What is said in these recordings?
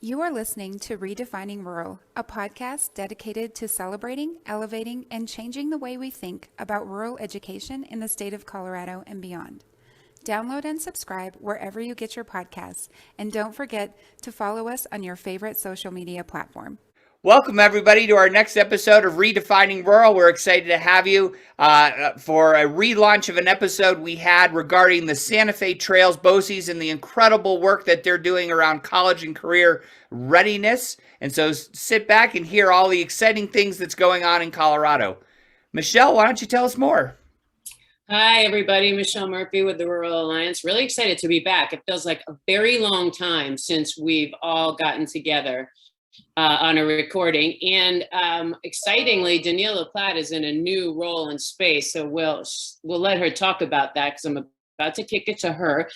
You are listening to Redefining Rural, a podcast dedicated to celebrating, elevating, and changing the way we think about rural education in the state of Colorado and beyond. Download and subscribe wherever you get your podcasts, and don't forget to follow us on your favorite social media platform. Welcome, everybody, to our next episode of Redefining Rural. We're excited to have you for a relaunch of an episode we had regarding the Santa Fe Trails BOCES and the incredible work that they're doing around college and career readiness. And so sit back and hear all the exciting things that's going on in Colorado. Michelle, why don't you tell us more? Hi, everybody. Michelle Murphy with the Rural Alliance. Really excited to be back. It feels like a very long time since we've all gotten together on a recording. And excitingly, Danielle LaPlatte is in a new role in space. So we'll let her talk about that because I'm about to kick it to her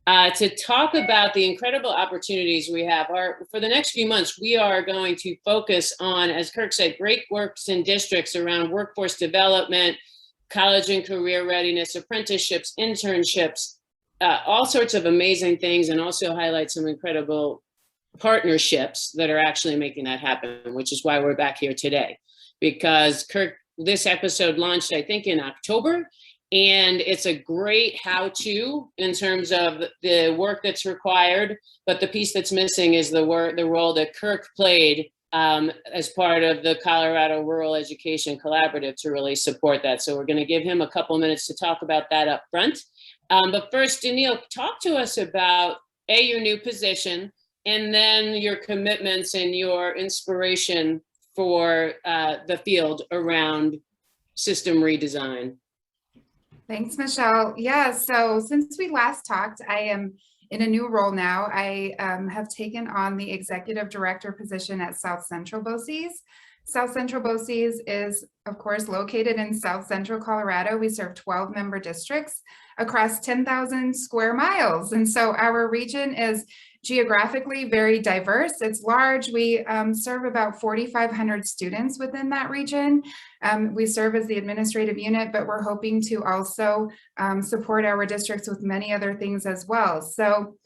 to talk about the incredible opportunities we have. For the next few months, we are going to focus on, as Kirk said, great works in districts around workforce development, college and career readiness, apprenticeships, internships, all sorts of amazing things, and also highlight some incredible partnerships that are actually making that happen, which is why we're back here today. Because Kirk, this episode launched, I think, in October, and it's a great how-to in terms of the work that's required, but the piece that's missing is the role that Kirk played as part of the Colorado Rural Education Collaborative to really support that. So we're going to give him a couple minutes to talk about that up front. But first, Danielle, talk to us about your new position, and then your commitments and your inspiration for the field around system redesign. Thanks, Michelle. Yeah, so since we last talked, I am in a new role now. I have taken on the executive director position at South Central BOCES. South Central BOCES is, of course, located in South Central Colorado. We serve 12 member districts across 10,000 square miles. And so our region is geographically very diverse. It's large. We serve about 4,500 students within that region. We serve as the administrative unit, but we're hoping to also support our districts with many other things as well. So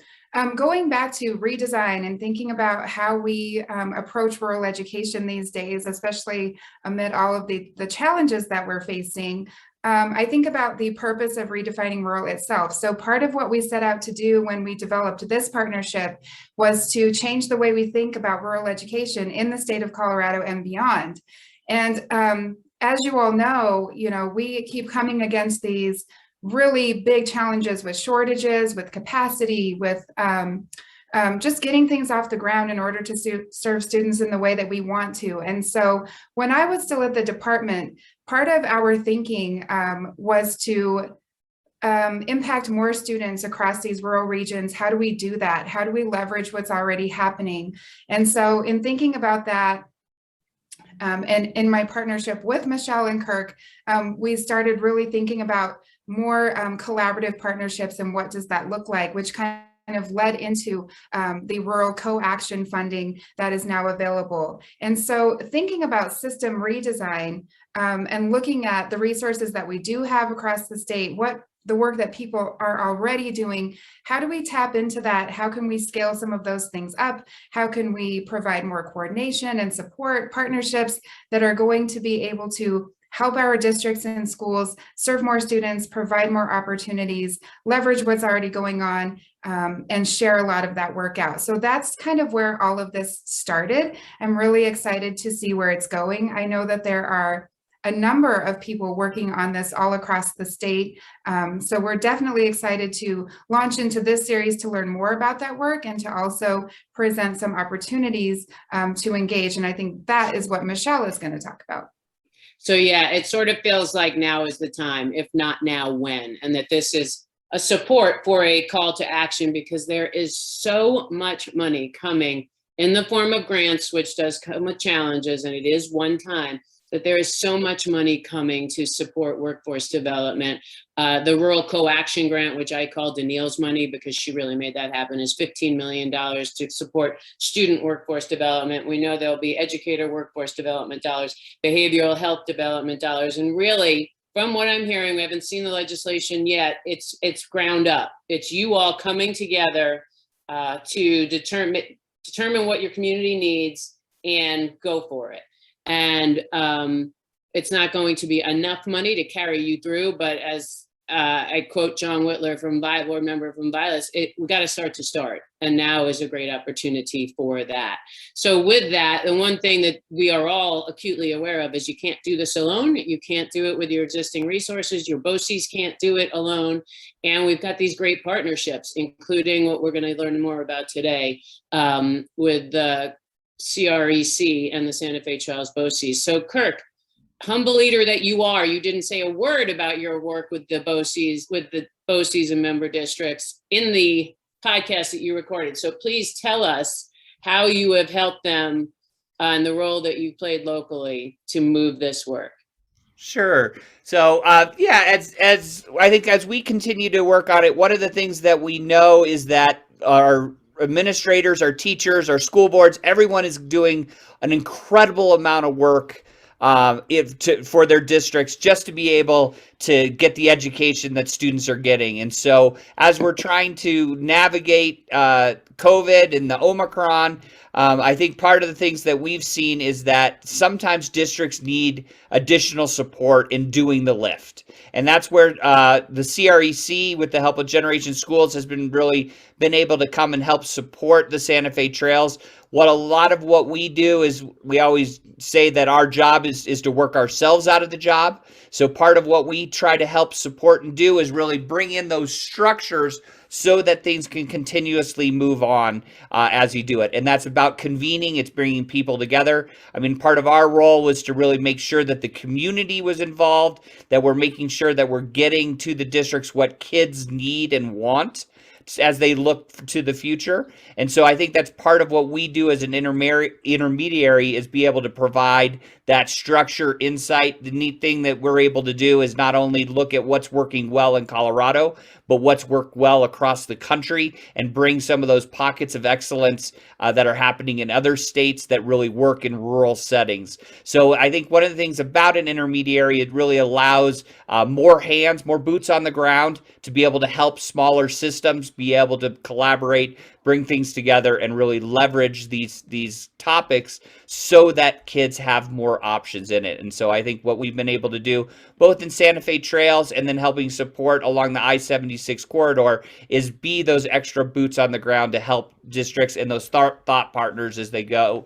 going back to redesign and thinking about how we approach rural education these days, especially amid all of the challenges that we're facing, I think about the purpose of redefining rural itself. So part of what we set out to do when we developed this partnership was to change the way we think about rural education in the state of Colorado and beyond. And as you all know, we keep coming against these really big challenges with shortages, with capacity, with just getting things off the ground in order to serve students in the way that we want to. And so when I was still at the department, part of our thinking was to impact more students across these rural regions. How do we do that? How do we leverage what's already happening? And so in thinking about that, and in my partnership with Michelle and Kirk, we started really thinking about more collaborative partnerships and what does that look like, which kind of led into the rural co-action funding that is now available. And so thinking about system redesign and looking at the resources that we do have across the state, what the work that people are already doing, how do we tap into that? How can we scale some of those things up? How can we provide more coordination and support partnerships that are going to be able to help our districts and schools serve more students, provide more opportunities, leverage what's already going on, and share a lot of that work out. So that's kind of where all of this started. I'm really excited to see where it's going. I know that there are a number of people working on this all across the state. So we're definitely excited to launch into this series to learn more about that work and to also present some opportunities to engage. And I think that is what Michelle is going to talk about. So yeah, it sort of feels like now is the time, if not now, when, and that this is a support for a call to action, because there is so much money coming in the form of grants, which does come with challenges, and it is one time, that there is so much money coming to support workforce development. The Rural Co-Action Grant, which I call Danielle's money because she really made that happen, is $15 million to support student workforce development. We know there'll be educator workforce development dollars, behavioral health development dollars, and really, from what I'm hearing, we haven't seen the legislation yet. It's ground up. It's you all coming together to determine, determine what your community needs and go for it. And it's not going to be enough money to carry you through, but as I quote John Whitler board member from Violet, we got to start. And now is a great opportunity for that. So with that, the one thing that we are all acutely aware of is you can't do this alone. You can't do it with your existing resources. Your BOCES can't do it alone. And we've got these great partnerships, including what we're going to learn more about today with the CREC and the Santa Fe Trails BOCES. So Kirk, humble leader that you are, you didn't say a word about your work with the BOCES and member districts in the podcast that you recorded. So please tell us how you have helped them and the role that you played locally to move this work. Sure. So, as I think as we continue to work on it, one of the things that we know is that our administrators, our teachers, our school boards, everyone is doing an incredible amount of work for their districts just to be able to get the education that students are getting. And so as we're trying to navigate COVID and the Omicron, I think part of the things that we've seen is that sometimes districts need additional support in doing the lift. And that's where the CREC, with the help of Generation Schools, has been able to come and help support the Santa Fe Trails. A lot of what we do is we always say that our job is to work ourselves out of the job. So part of what we try to help support and do is really bring in those structures so that things can continuously move on as you do it. And that's about convening. It's bringing people together. I mean, part of our role was to really make sure that the community was involved, that we're making sure that we're getting to the districts what kids need and want as they look to the future. And so I think that's part of what we do as an intermediary is be able to provide that structure, insight. The neat thing that we're able to do is not only look at what's working well in Colorado, but what's worked well across the country and bring some of those pockets of excellence that are happening in other states that really work in rural settings. So I think one of the things about an intermediary, it really allows more hands, more boots on the ground to be able to help smaller systems be able to collaborate, bring things together, and really leverage these topics so that kids have more options in it. And so I think what we've been able to do, both in Santa Fe Trails and then helping support along the I-76 corridor, is be those extra boots on the ground to help districts and those thought partners as they go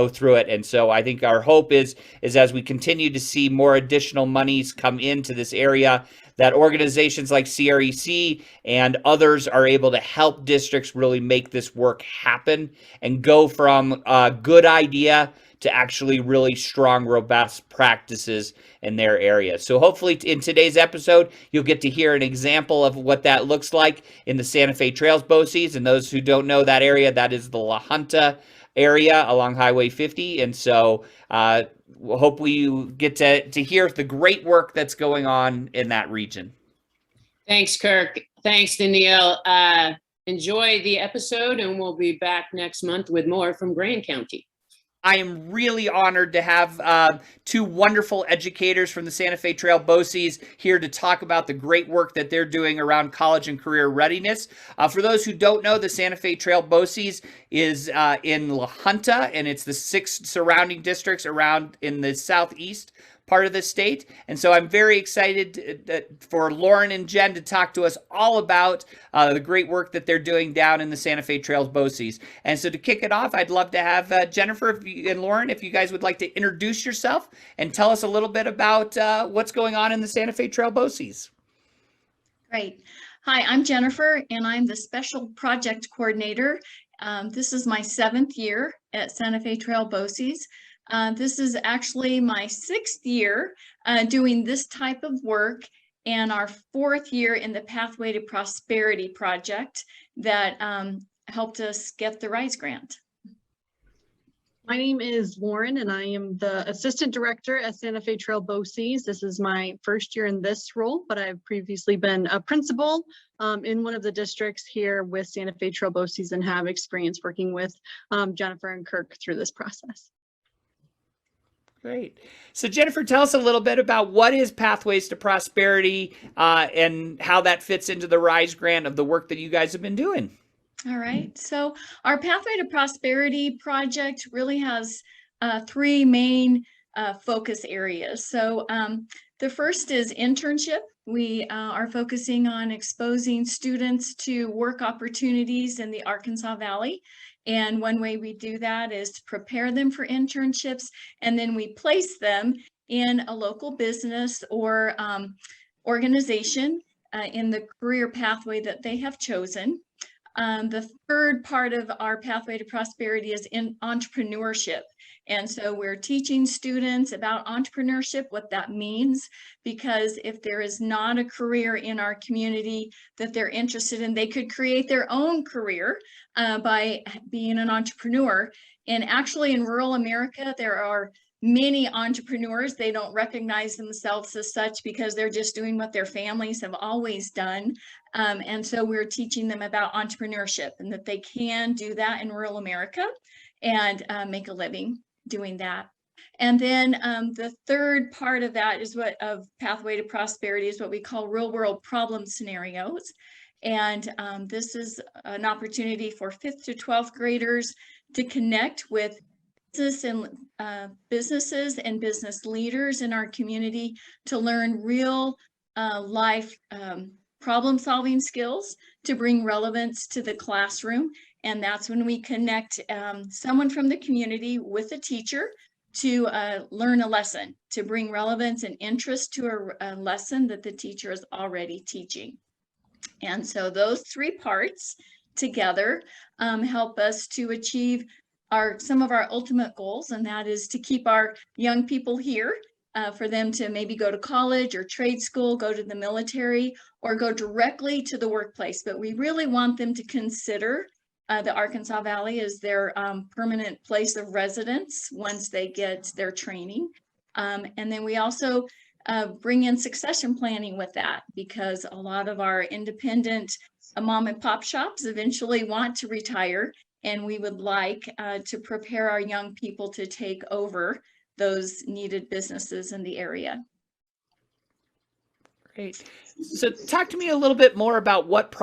through it. And so I think our hope is as we continue to see more additional monies come into this area, that organizations like CREC and others are able to help districts really make this work happen and go from a good idea to actually really strong, robust practices in their area. So hopefully in today's episode, you'll get to hear an example of what that looks like in the Santa Fe Trails BOCES. And those who don't know that area, that is the La Junta area along Highway 50. And so hopefully you get to hear the great work that's going on in that region. Thanks, Kirk. Thanks, Danielle. Enjoy the episode, and we'll be back next month with more from Grand County. I am really honored to have two wonderful educators from the Santa Fe Trail BOCES here to talk about the great work that they're doing around college and career readiness. For those who don't know, the Santa Fe Trail BOCES is in La Junta, and it's the 6 surrounding districts around in the southeast part of the state. And so I'm very excited for Lauren and Jen to talk to us all about the great work that they're doing down in the Santa Fe Trails BOCES. And so to kick it off, I'd love to have Jennifer and Lauren, if you guys would like to introduce yourself and tell us a little bit about what's going on in the Santa Fe Trail BOCES. Great. Hi, I'm Jennifer, and I'm the Special Project Coordinator. This is my 7th year at Santa Fe Trail BOCES. This is actually my 6th year doing this type of work, and our 4th year in the Pathway to Prosperity project that helped us get the RISE grant. My name is Lauren, and I am the Assistant Director at Santa Fe Trail BOCES. This is my 1st year in this role, but I've previously been a principal in one of the districts here with Santa Fe Trail BOCES and have experience working with Jennifer and Kirk through this process. Great. So Jennifer, tell us a little bit about what is Pathways to Prosperity and how that fits into the RISE grant of the work that you guys have been doing. All right, so our Pathway to Prosperity project really has three main focus areas. So the first is internship. We are focusing on exposing students to work opportunities in the Arkansas Valley. And one way we do that is to prepare them for internships, and then we place them in a local business or organization in the career pathway that they have chosen. The third part of our Pathway to Prosperity is in entrepreneurship. And so we're teaching students about entrepreneurship, what that means, because if there is not a career in our community that they're interested in, they could create their own career by being an entrepreneur. And actually in rural America, there are many entrepreneurs. They don't recognize themselves as such because they're just doing what their families have always done. And so we're teaching them about entrepreneurship and that they can do that in rural America and make a living doing that. And then the third part of that is of Pathway to Prosperity is what we call real world problem scenarios. And this is an opportunity for 5th to 12th graders to connect with businesses and business leaders in our community to learn real life problem solving skills to bring relevance to the classroom. And that's when we connect someone from the community with a teacher to learn a lesson, to bring relevance and interest to a lesson that the teacher is already teaching. And so those three parts together help us to achieve some of our ultimate goals, and that is to keep our young people here, for them to maybe go to college or trade school, go to the military, or go directly to the workplace. But we really want them to consider the Arkansas Valley as their permanent place of residence once they get their training. And then we also bring in succession planning with that, because a lot of our independent mom and pop shops eventually want to retire, and we would like to prepare our young people to take over those needed businesses in the area. Great. So talk to me a little bit more about what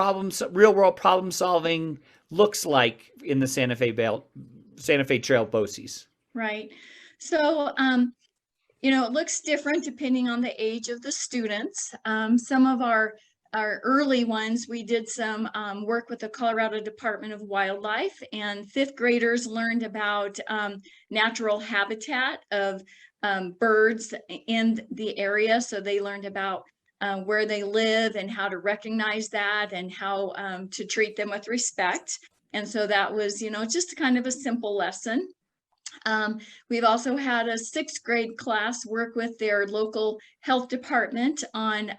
real world problem solving looks like in the Santa Fe Trail BOCES. Right. So, it looks different depending on the age of the students. Some of our early ones, we did some work with the Colorado Department of Wildlife, and 5th graders learned about natural habitat of birds in the area. So they learned about where they live and how to recognize that and how to treat them with respect. And so that was, just kind of a simple lesson. We've also had a 6th grade class work with their local health department on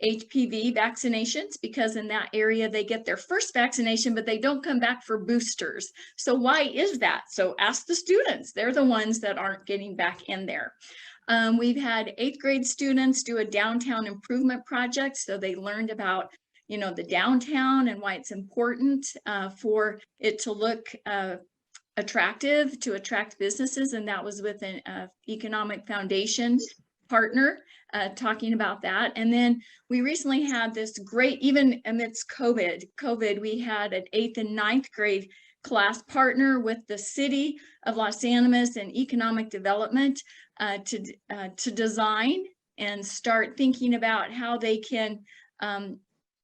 HPV vaccinations, because in that area they get their first vaccination, but they don't come back for boosters. So why is that? So ask the students. They're the ones that aren't getting back in there. We've had 8th grade students do a downtown improvement project. So they learned about the downtown and why it's important for it to look attractive, to attract businesses, and that was with an economic foundation partner talking about that. And then we recently had this great, even amidst COVID, we had an 8th and 9th grade class partner with the city of Los Animas and economic development to design and start thinking about how they can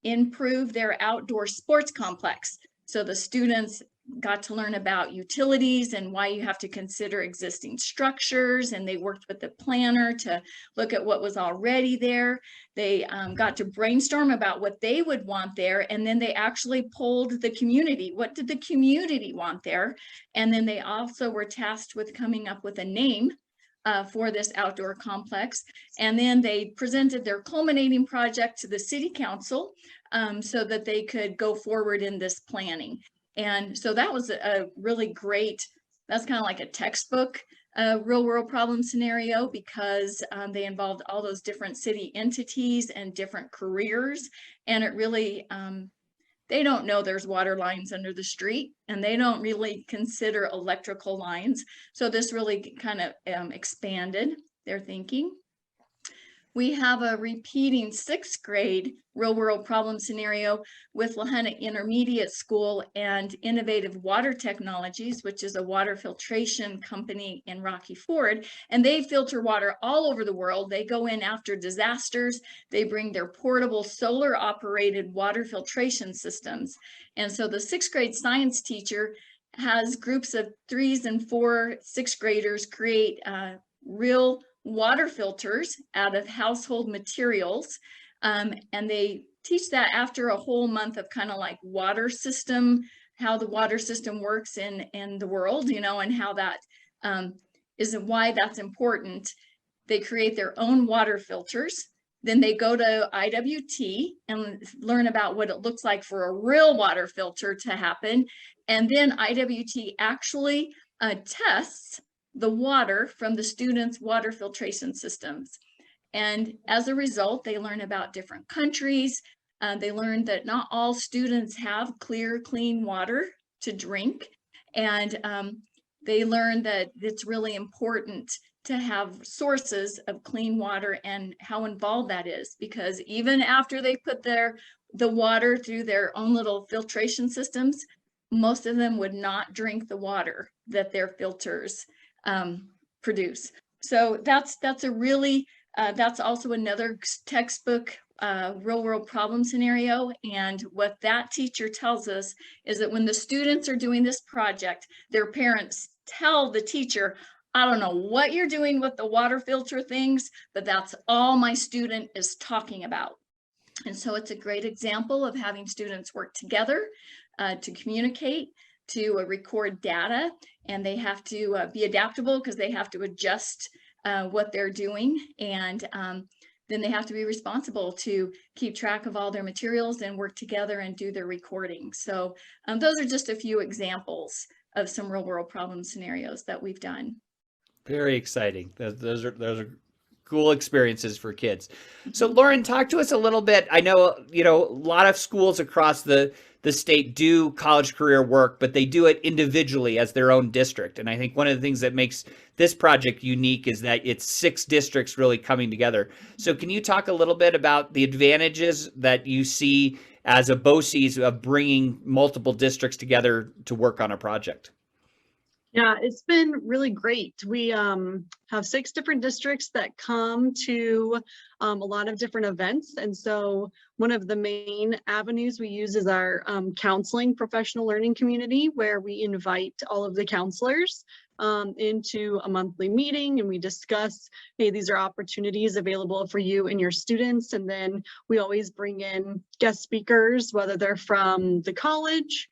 improve their outdoor sports complex. So the students got to learn about utilities and why you have to consider existing structures, and they worked with the planner to look at what was already there. They got to brainstorm about what they would want there, and then they actually polled the community. What did the community want there? And then they also were tasked with coming up with a name for this outdoor complex. And then they presented their culminating project to the city council so that they could go forward in this planning. And so that was a really great, that's kind of like a textbook real world problem scenario, because they involved all those different city entities and different careers. And it really, they don't know there's water lines under the street, and they don't really consider electrical lines. So this really kind of expanded their thinking. we have a repeating 6th grade real world problem scenario with Lahana Intermediate School and Innovative Water Technologies, which is a water filtration company in Rocky Ford. And they filter water all over the world. They go in after disasters. They bring their portable solar operated water filtration systems. And so the 6th grade science teacher has groups of 3s and 4 6th graders create real water filters out of household materials. And they teach that after a whole month of kind of like water system, how the water system works in the world, you know, and how that isn't why that's important. They create their own water filters. Then they go to IWT and learn about what it looks like for a real water filter to happen. And then IWT actually tests the water from the students' water filtration systems. And as a result, they learn about different countries. They learn that not all students have clear, clean water to drink. And they learn that it's really important to have sources of clean water and how involved that is, because even after they put the water through their own little filtration systems, most of them would not drink the water that their filters produce. So that's a really that's also another textbook real world problem scenario. And what that teacher tells us is that when the students are doing this project, their parents tell the teacher, I don't know what you're doing with the water filter things, but that's all my student is talking about. And so it's a great example of having students work together to communicate, to record data, and they have to be adaptable because they have to adjust what they're doing. And then they have to be responsible to keep track of all their materials and work together and do their recording. So those are just a few examples of some real world problem scenarios that we've done. Very exciting. Those are cool experiences for kids. So Lauren, talk to us a little bit. I know, a lot of schools across the state do college career work, but they do it individually as their own district. And I think one of the things that makes this project unique is that it's 6 districts really coming together. So can you talk a little bit about the advantages that you see as a BOCES of bringing multiple districts together to work on a project? Yeah, it's been really great. We have 6 different districts that come to a lot of different events. And so one of the main avenues we use is our counseling professional learning community, where we invite all of the counselors into a monthly meeting, and we discuss, hey, these are opportunities available for you and your students. And then we always bring in guest speakers, whether they're from the college,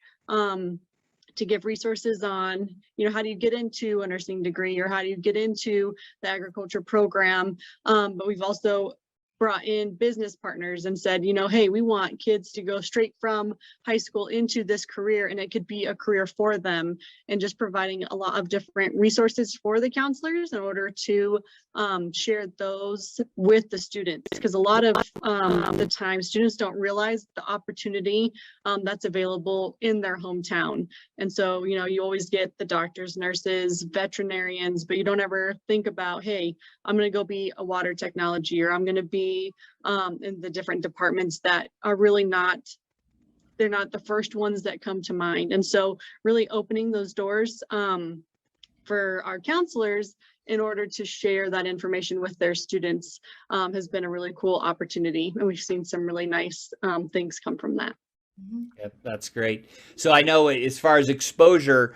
to give resources on, how do you get into a nursing degree, or how do you get into the agriculture program. But we've also brought in business partners and said, hey, we want kids to go straight from high school into this career, and it could be a career for them, and just providing a lot of different resources for the counselors in order to share those with the students. Because a lot of the time students don't realize the opportunity that's available in their hometown. And so, you always get the doctors, nurses, veterinarians, but you don't ever think about, hey, I'm going to go be a water technology, or I'm going to be in the different departments that are really they're not the first ones that come to mind. And so really opening those doors for our counselors in order to share that information with their students has been a really cool opportunity. And we've seen some really nice things come from that. Yeah, that's great. So I know as far as exposure,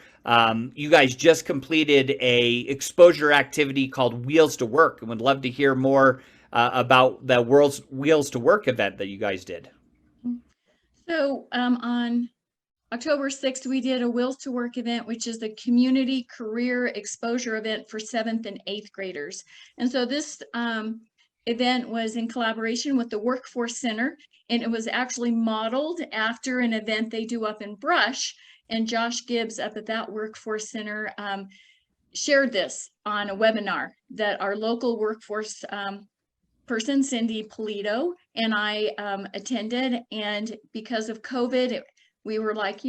you guys just completed a exposure activity called Wheels to Work, and would love to hear more about the World's Wheels to Work event that you guys did. So on October 6th, we did a Wheels to Work event, which is the community career exposure event for 7th and 8th graders. And so this event was in collaboration with the Workforce Center, and it was actually modeled after an event they do up in Brush. And Josh Gibbs up at that Workforce Center shared this on a webinar that our local workforce person, Cindy Polito, and I attended. And because of COVID, we were like,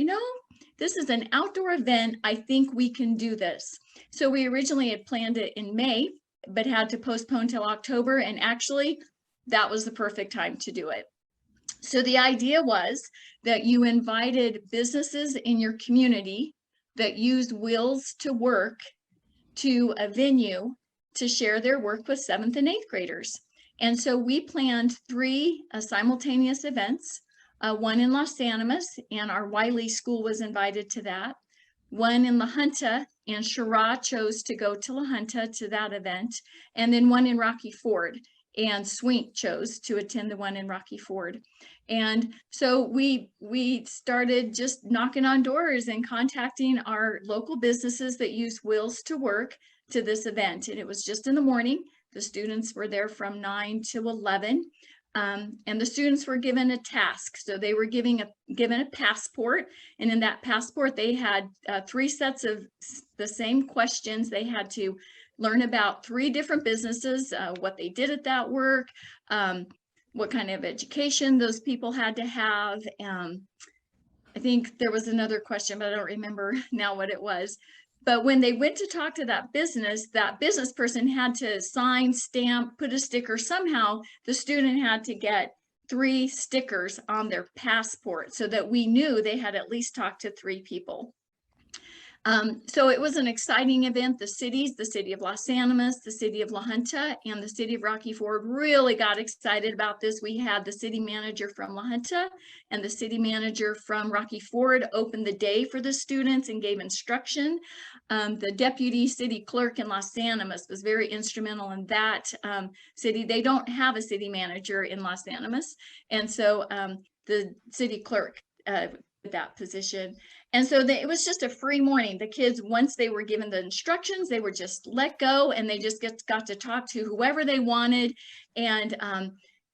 this is an outdoor event. I think we can do this. So we originally had planned it in May. but had to postpone till October. And actually, that was the perfect time to do it. So the idea was that you invited businesses in your community that use Wheels to Work to a venue to share their work with 7th and 8th graders. And so we planned 3 simultaneous events, one in Los Animas, and our Wiley school was invited to that, one in La Junta, and Shara chose to go to La Junta to that event, and then one in Rocky Ford, and Swink chose to attend the one in Rocky Ford. And so we started just knocking on doors and contacting our local businesses that use Wheels to Work to this event. And it was just in the morning. The students were there from 9 to 11. And the students were given a task. So they were given a passport. And in that passport, they had 3 sets of the same questions. They had to learn about 3 different businesses, what they did at that work, what kind of education those people had to have. I think there was another question, but I don't remember now what it was. But when they went to talk to that business person had to sign, stamp, put a sticker. Somehow the student had to get 3 stickers on their passport so that we knew they had at least talked to 3 people. So it was an exciting event. The city of Los Animas, the city of La Junta, and the city of Rocky Ford really got excited about this. We had the city manager from La Junta and the city manager from Rocky Ford open the day for the students and gave instruction. The deputy city clerk in Los Animas was very instrumental in that city. They don't have a city manager in Los Animas. And so the city clerk that position. And so it was just a free morning. The kids, once they were given the instructions, they were just let go and they just got to talk to whoever they wanted. And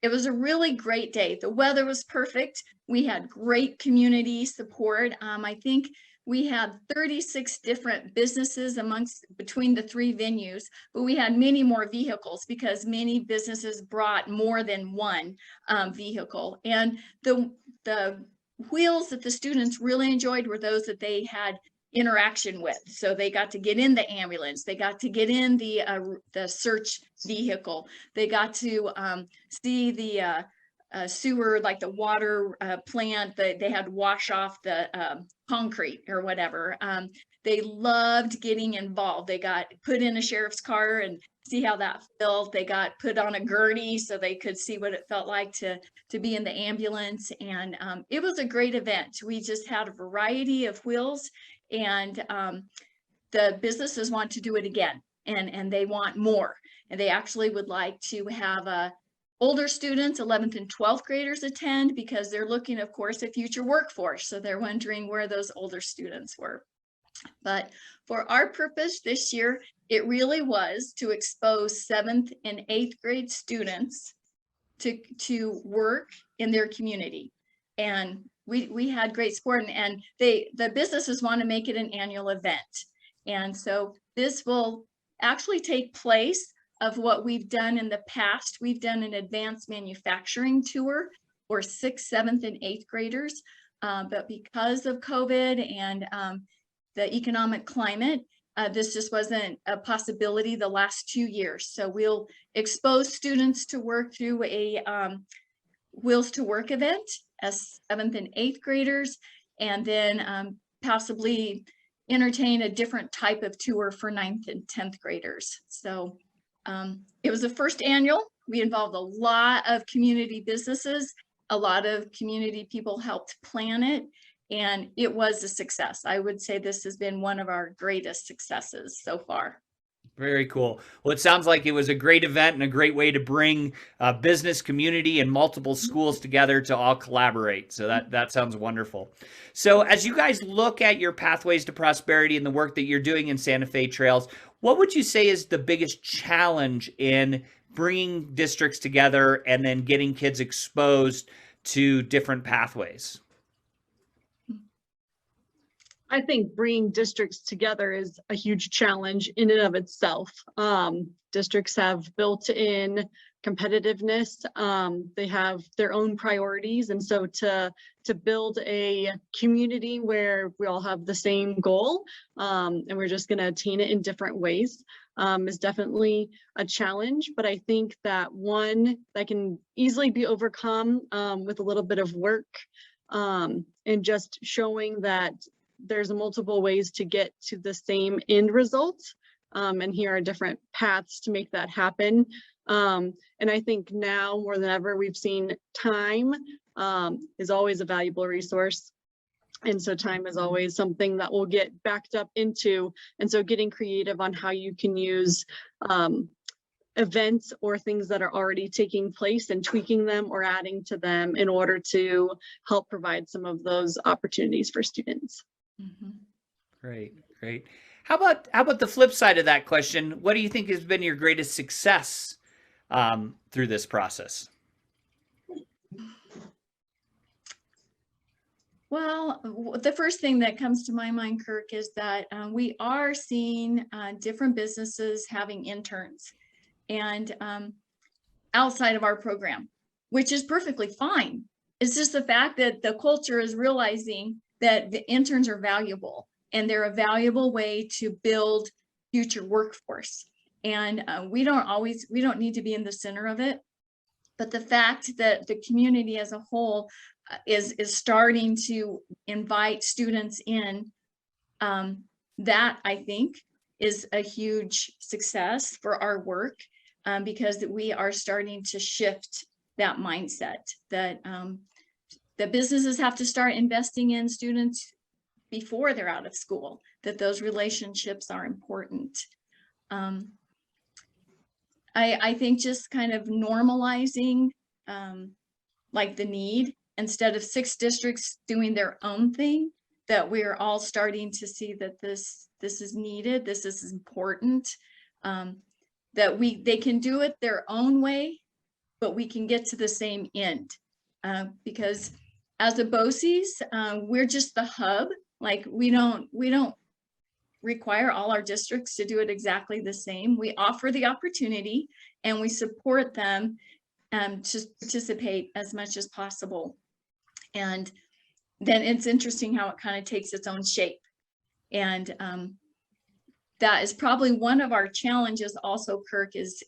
it was a really great day. The weather was perfect. We had great community support. I think we had 36 different businesses between the 3 venues, but we had many more vehicles because many businesses brought more than one vehicle. And the wheels that the students really enjoyed were those that they had interaction with. So they got to get in the ambulance, they got to get in the search vehicle, they got to see the sewer, like the water plant that they had to wash off the concrete or whatever. They loved getting involved. They got put in a sheriff's car and see how that felt. They got put on a gurney so they could see what it felt like to be in the ambulance. And it was a great event. We just had a variety of wheels, and the businesses want to do it again, and they want more. And they actually would like to have older students, 11th and 12th graders attend, because they're looking, of course, at future workforce. So they're wondering where those older students were. But for our purpose this year, it really was to expose 7th and 8th grade students to work in their community. And we had great support, and the businesses want to make it an annual event. And so this will actually take place of what we've done in the past. We've done an advanced manufacturing tour for 6th, 7th, and 8th graders. But because of COVID and the economic climate, this just wasn't a possibility the last 2 years. So we'll expose students to work through a Wheels to Work event as 7th and 8th graders, and then possibly entertain a different type of tour for 9th and 10th graders. So it was the first annual. We involved a lot of community businesses. A lot of community people helped plan it, and it was a success. I would say this has been one of our greatest successes so far. Very cool. Well, it sounds like it was a great event and a great way to bring business, community, and multiple schools together to all collaborate. So that sounds wonderful. So as you guys look at your pathways to prosperity and the work that you're doing in Santa Fe Trails, what would you say is the biggest challenge in bringing districts together and then getting kids exposed to different pathways? I think bringing districts together is a huge challenge in and of itself. Districts have built-in competitiveness. They have their own priorities. And so to build a community where we all have the same goal, and we're just going to attain it in different ways, is definitely a challenge. But I think that one that can easily be overcome with a little bit of work, and just showing that there's multiple ways to get to the same end result. And here are different paths to make that happen. And I think now more than ever, we've seen time is always a valuable resource. And so time is always something that will get backed up into. And so getting creative on how you can use events or things that are already taking place and tweaking them or adding to them in order to help provide some of those opportunities for students. Mhm. Great, great. How about the flip side of that question? What do you think has been your greatest success through this process? Well, the first thing that comes to my mind, Kirk, is that we are seeing different businesses having interns and outside of our program, which is perfectly fine. It's just the fact that the culture is realizing that the interns are valuable and they're a valuable way to build future workforce. And we don't need to be in the center of it. But the fact that the community as a whole is starting to invite students in, that I think is a huge success for our work, because we are starting to shift that mindset that the businesses have to start investing in students before they're out of school, that those relationships are important. I think just kind of normalizing like the need, instead of 6 districts doing their own thing, that we're all starting to see that this is needed, this is important, that they can do it their own way, but we can get to the same end. Because as a BOCES, we're just the hub. Like we don't require all our districts to do it exactly the same. We offer the opportunity and we support them to participate as much as possible. And then it's interesting how it kind of takes its own shape. And that is probably one of our challenges also, Kirk, is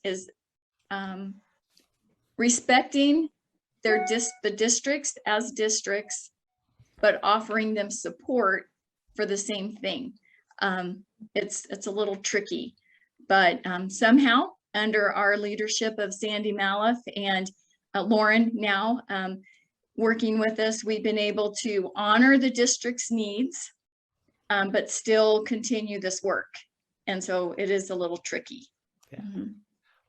respecting the districts as districts, but offering them support for the same thing. It's a little tricky, but somehow under our leadership of Sandy Maleth and Lauren now working with us, we've been able to honor the district's needs, but still continue this work. And so it is a little tricky. Yeah. Mm-hmm.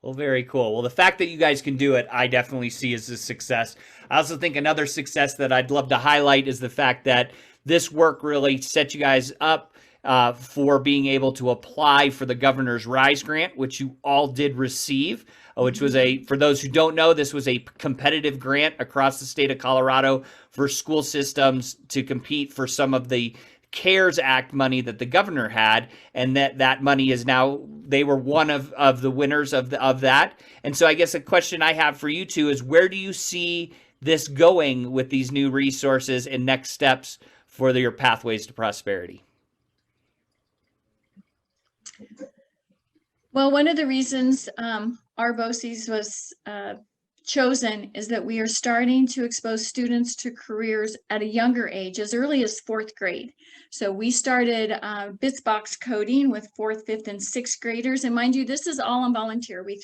Well, very cool. Well, the fact that you guys can do it, I definitely see as a success. I also think another success that I'd love to highlight is the fact that this work really set you guys up for being able to apply for the Governor's Rise Grant, which you all did receive, which was for those who don't know, this was a competitive grant across the state of Colorado for school systems to compete for some of the CARES Act money that the governor had, and that money is now, they were one of the winners of that. And so I guess a question I have for you two is, where do you see this going with these new resources and next steps for your pathways to prosperity? Well, one of the reasons our BOCES was chosen is that we are starting to expose students to careers at a younger age, as early as 4th grade. So we started bits box coding with 4th, 5th, and 6th graders. And mind you, this is all on volunteer. We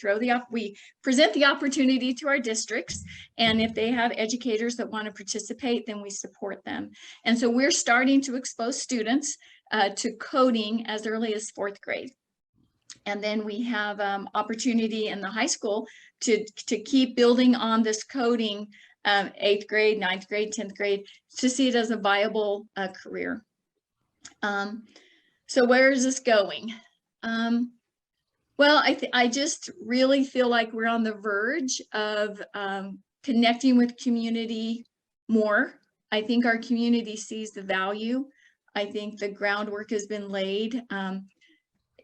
present the opportunity to our districts. And if they have educators that want to participate, then we support them. And so we're starting to expose students to coding as early as 4th grade. And then we have opportunity in the high school to keep building on this coding 8th grade, 9th grade, 10th grade, to see it as a viable career. So where is this going? Well, I just really feel like we're on the verge of connecting with community more. I think our community sees the value. I think the groundwork has been laid.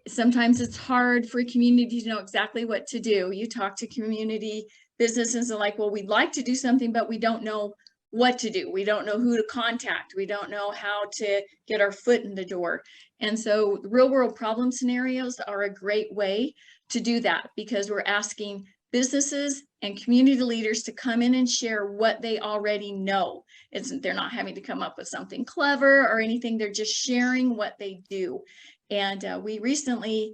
sometimes it's hard for a community to know exactly what to do. You talk to community businesses and like, well, we'd like to do something, but we don't know what to do. We don't know who to contact. We don't know how to get our foot in the door. And so real world problem scenarios are a great way to do that, because we're asking businesses and community leaders to come in and share what they already know. They're not having to come up with something clever or anything. They're just sharing what they do. And we recently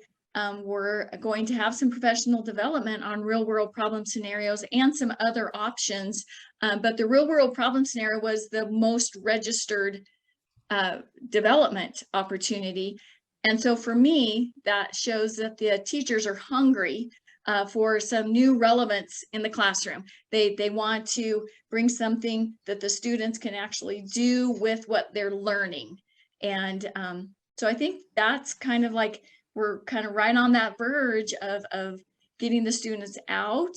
were going to have some professional development on real world problem scenarios and some other options. But the real world problem scenario was the most registered development opportunity. And so for me, that shows that the teachers are hungry for some new relevance in the classroom. They want to bring something that the students can actually do with what they're learning. And so I think that's kind of like, we're kind of right on that verge of getting the students out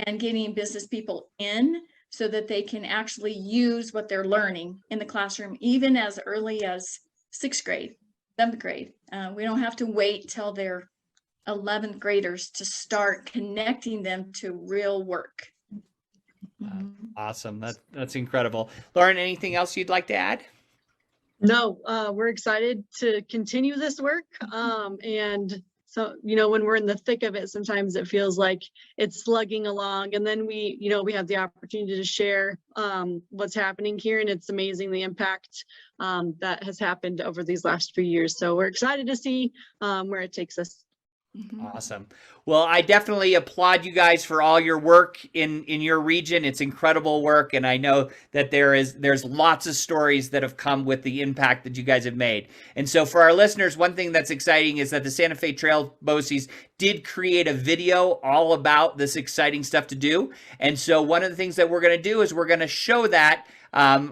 and getting business people in so that they can actually use what they're learning in the classroom, even as early as 6th grade, 7th grade. We don't have to wait till they're 11th graders to start connecting them to real work. Awesome. That's incredible. Lauren, anything else you'd like to add? No, we're excited to continue this work. And so, when we're in the thick of it, sometimes it feels like it's slugging along, and then we have the opportunity to share what's happening here. And it's amazing the impact that has happened over these last few years. So we're excited to see where it takes us. Awesome. Well, I definitely applaud you guys for all your work in your region. It's incredible work, and I know that there's lots of stories that have come with the impact that you guys have made. And so for our listeners, one thing that's exciting is that the Santa Fe Trails BOCES did create a video all about this exciting stuff to do. And so one of the things that we're going to do is we're going to show that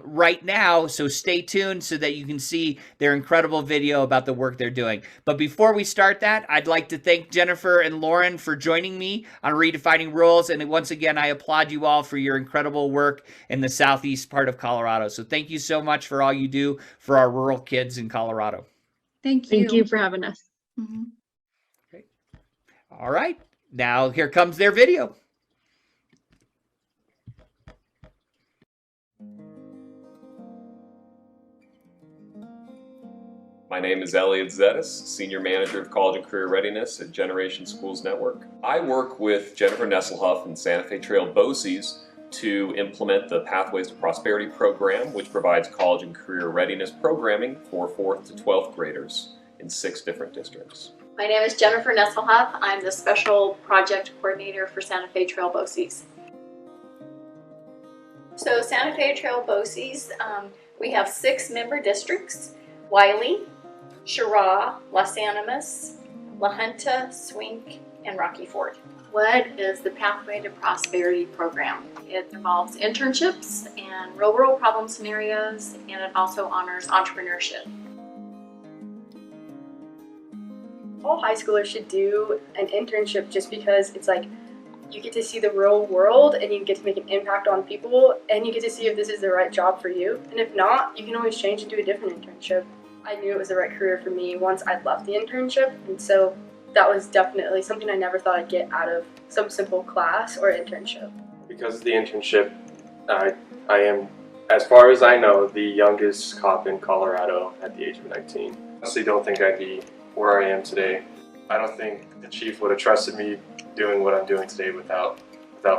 right now. So stay tuned so that you can see their incredible video about the work they're doing. But before we start that, I'd like to thank Jennifer and Lauren for joining me on Redefining Rules. And once again, I applaud you all for your incredible work in the southeast part of Colorado. So thank you so much for all you do for our rural kids in Colorado. Thank you. Thank you for having us. Great. All right. Now here comes their video. My name is Elliot Zetis, Senior Manager of College and Career Readiness at Generation Schools Network. I work with Jennifer Nesselhuf and Santa Fe Trail BOCES to implement the Pathways to Prosperity program, which provides college and career readiness programming for 4th to 12th graders in 6 different districts. My name is Jennifer Nesselhuf. I'm the Special Project Coordinator for Santa Fe Trail BOCES. So Santa Fe Trail BOCES, we have 6 member districts: Wiley, Chiraw, Las Animas, La Junta, Swink, and Rocky Ford. What is the Pathway to Prosperity program? It involves internships and real-world problem scenarios, and it also honors entrepreneurship. All high schoolers should do an internship just because it's like you get to see the real world and you get to make an impact on people and you get to see if this is the right job for you. And if not, you can always change and do a different internship. I knew it was the right career for me once I'd left the internship, and so that was definitely something I never thought I'd get out of some simple class or internship. Because of the internship, I am, as far as I know, the youngest cop in Colorado at the age of 19. I honestly don't think I'd be where I am today. I don't think the chief would have trusted me doing what I'm doing today without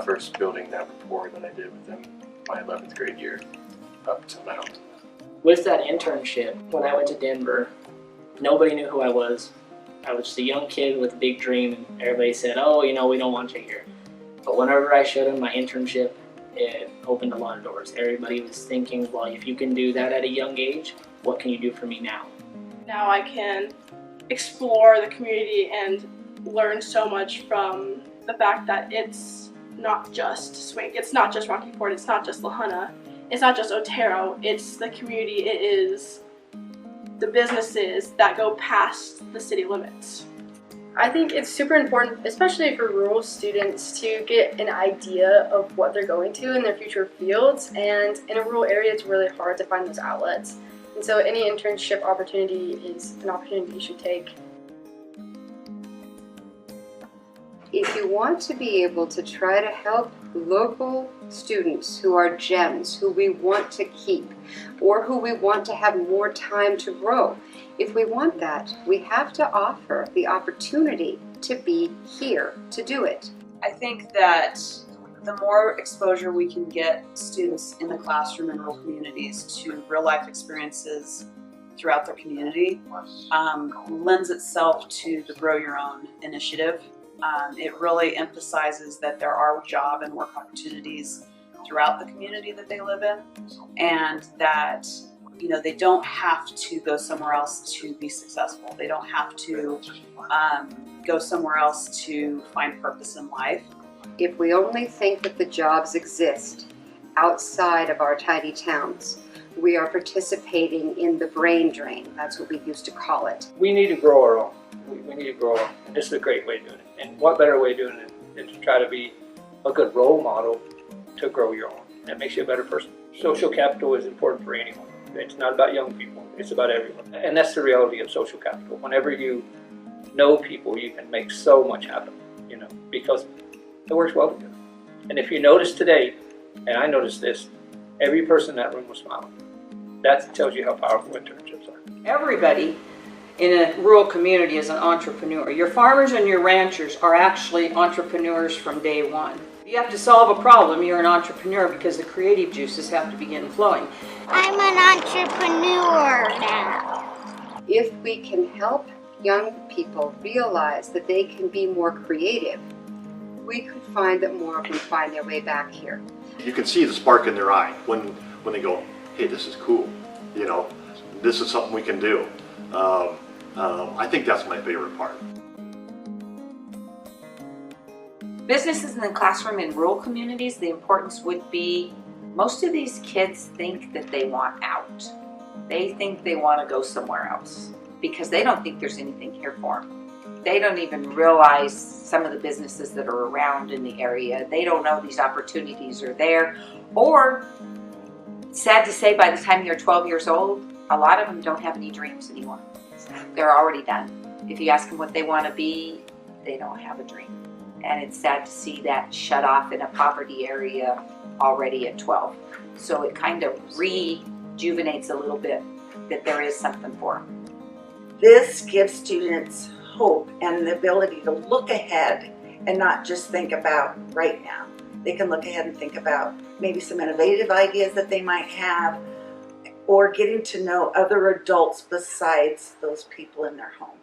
first building that rapport that I did with him my 11th grade year up until now. With that internship, when I went to Denver, nobody knew who I was. I was just a young kid with a big dream, and everybody said, oh, we don't want you here. But whenever I showed them my internship, it opened a lot of doors. Everybody was thinking, well, if you can do that at a young age, what can you do for me now? Now I can explore the community and learn so much from the fact that it's not just Swink, it's not just Rocky Ford, it's not just La Junta, it's not just Otero, it's the community, it is the businesses that go past the city limits. I think it's super important, especially for rural students, to get an idea of what they're going to in their future fields, and in a rural area it's really hard to find those outlets. And so any internship opportunity is an opportunity you should take. If you want to be able to try to help local students who are gems, who we want to keep, or who we want to have more time to grow, if we want that, we have to offer the opportunity to be here to do it. I think that the more exposure we can get students in the classroom in rural communities to real life experiences throughout their community lends itself to the Grow Your Own initiative. It really emphasizes that there are job and work opportunities throughout the community that they live in, and that they don't have to go somewhere else to be successful. They don't have to go somewhere else to find purpose in life. If we only think that the jobs exist outside of our tiny towns, we are participating in the brain drain. That's what we used to call it. We need to grow our own. We need to grow our own. And this is a great way of doing it. And what better way of doing it than to try to be a good role model to grow your own. That makes you a better person. Social capital is important for anyone. It's not about young people. It's about everyone. And that's the reality of social capital. Whenever you know people, you can make so much happen, because it works well together. And if you notice today, and I noticed this, every person in that room was smiling. That tells you how powerful internships are. Everybody in a rural community is an entrepreneur. Your farmers and your ranchers are actually entrepreneurs from day one. You have to solve a problem, you're an entrepreneur, because the creative juices have to begin flowing. I'm an entrepreneur now. If we can help young people realize that they can be more creative, we could find that more of them find their way back here. You can see the spark in their eye when they go, hey, this is cool, this is something we can do. I think that's my favorite part. Businesses in the classroom in rural communities, the importance would be most of these kids think that they want out. They think they want to go somewhere else because they don't think there's anything here for them. They don't even realize some of the businesses that are around in the area. They don't know these opportunities are there. Or, sad to say, by the time they're 12 years old, a lot of them don't have any dreams anymore. They're already done. If you ask them what they want to be, they don't have a dream. And it's sad to see that shut off in a poverty area already at 12. So it kind of rejuvenates a little bit that there is something for them. This gives students hope and the ability to look ahead and not just think about right now. They can look ahead and think about maybe some innovative ideas that they might have, or getting to know other adults besides those people in their home.